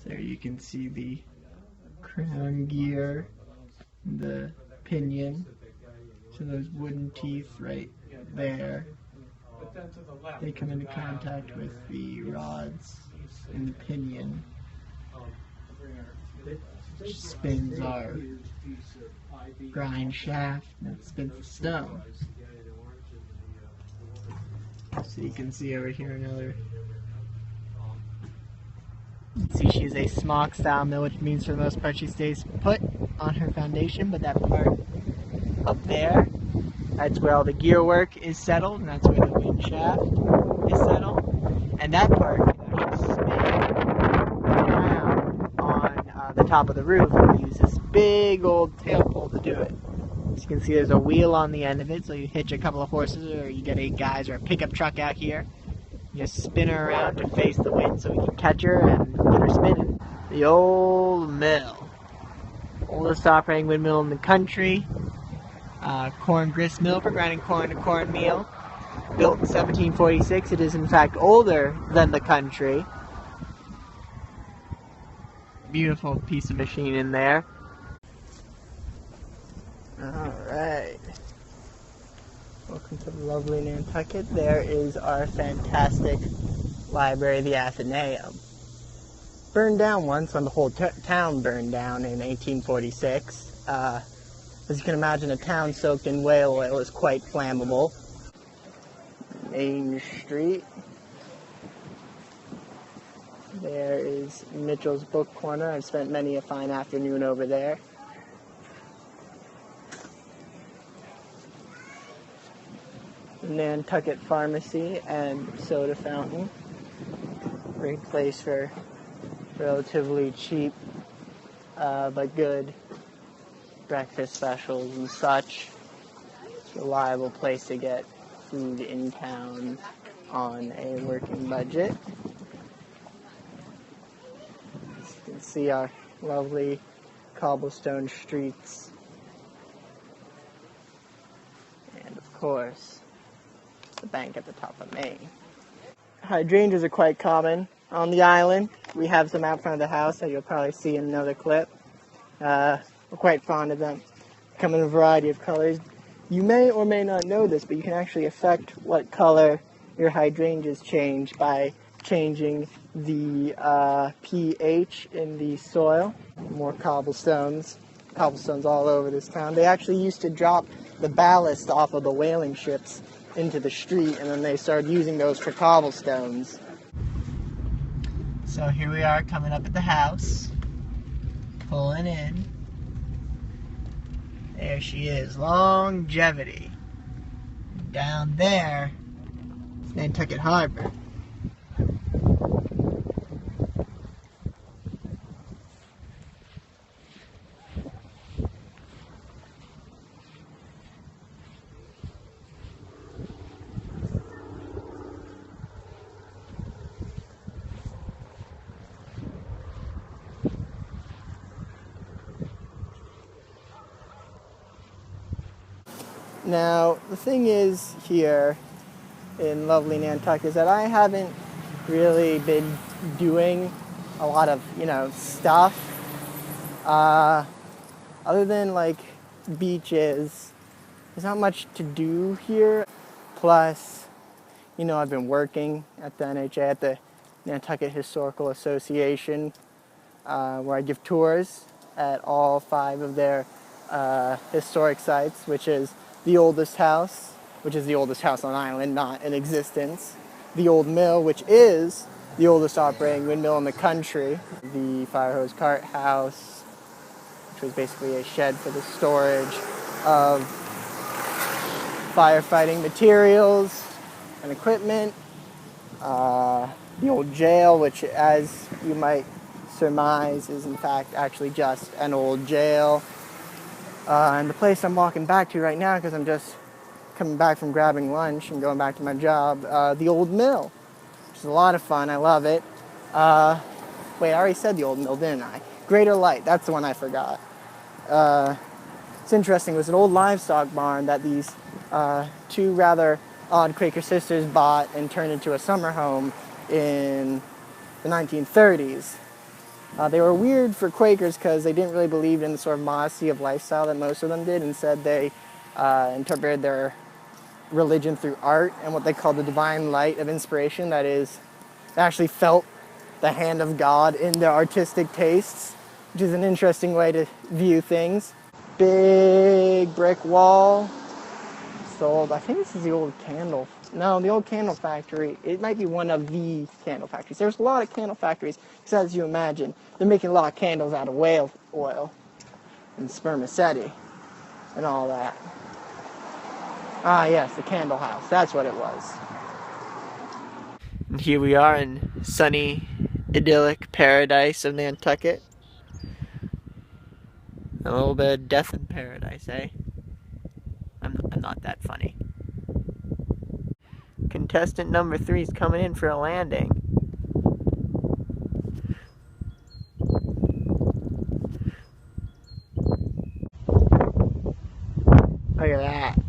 There you can see the crown gear, the pinion, so those wooden teeth right there, they come into contact with the rods in the pinion, which spins our grind shaft and spins the stone. So you can see over here another. You can see she's a smock style mill, which means for the most part she stays put on her foundation, but that part up there, that's where all the gear work is settled, and that's where the wind shaft is settled. And that part can actually spin around on the top of the roof, and we use this big old tail pole to do it. As you can see, there's a wheel on the end of it, so you hitch a couple of horses, or you get 8 guys or a pickup truck out here. You just spin her around to face the wind so we can catch her and get her spinning. The old mill. Oldest operating windmill in the country. Corn grist mill for grinding corn to cornmeal. Built in 1746. It is in fact older than the country. Beautiful piece of machine in there. Alright. Welcome to lovely Nantucket. There is our fantastic library, the Athenaeum. Burned down once when the whole town burned down in 1846. As you can imagine, a town soaked in whale oil is quite flammable. Main Street. There is Mitchell's Book Corner. I've spent many a fine afternoon over there. Nantucket Pharmacy and Soda Fountain. Great place for relatively cheap but good breakfast specials and such. It's a reliable place to get food in town on a working budget. As you can see our lovely cobblestone streets. And of course, the bank at the top of Maine. Hydrangeas are quite common on the island. We have some out front of the house that you'll probably see in another clip. We're quite fond of them. Come in a variety of colors. You may or may not know this, but you can actually affect what color your hydrangeas change by changing the pH in the soil. More cobblestones. Cobblestones all over this town. They actually used to drop the ballast off of the whaling ships into the street, and then they started using those for cobblestones. So here we are coming up at the house, pulling in. There she is, Longevity. Down there, it's Nantucket Harbor. Now, the thing is here in lovely Nantucket is that I haven't really been doing a lot of, stuff. Other than, beaches, there's not much to do here. Plus, I've been working at the NHA, at the Nantucket Historical Association, where I give tours at all 5 of their historic sites, which is the oldest house, which is the oldest house on island, not in existence. The old mill, which is the oldest operating windmill in the country. The fire hose cart house, which was basically a shed for the storage of firefighting materials and equipment. The old jail, which, as you might surmise, is in fact actually just an old jail. And the place I'm walking back to right now, because I'm just coming back from grabbing lunch and going back to my job, the old mill, which is a lot of fun. I love it. Wait, I already said the old mill, didn't I? Greater Light, that's the one I forgot. It's interesting. It was an old livestock barn that these 2 rather odd Quaker sisters bought and turned into a summer home in the 1930s. They were weird for Quakers because they didn't really believe in the sort of modesty of lifestyle that most of them did. Instead, they interpreted their religion through art and what they called the divine light of inspiration. That is, they actually felt the hand of God in their artistic tastes, which is an interesting way to view things. Big brick wall. Sold. I think this is the old candle. No, the old candle factory. It might be one of the candle factories. There's a lot of candle factories, because as you imagine, they're making a lot of candles out of whale oil and spermaceti and all that. Ah, yes, the candle house. That's what it was. And here we are in sunny, idyllic paradise of Nantucket. A little bit of death in paradise, eh? I'm not that funny. Contestant number 3 is coming in for a landing. Look at that.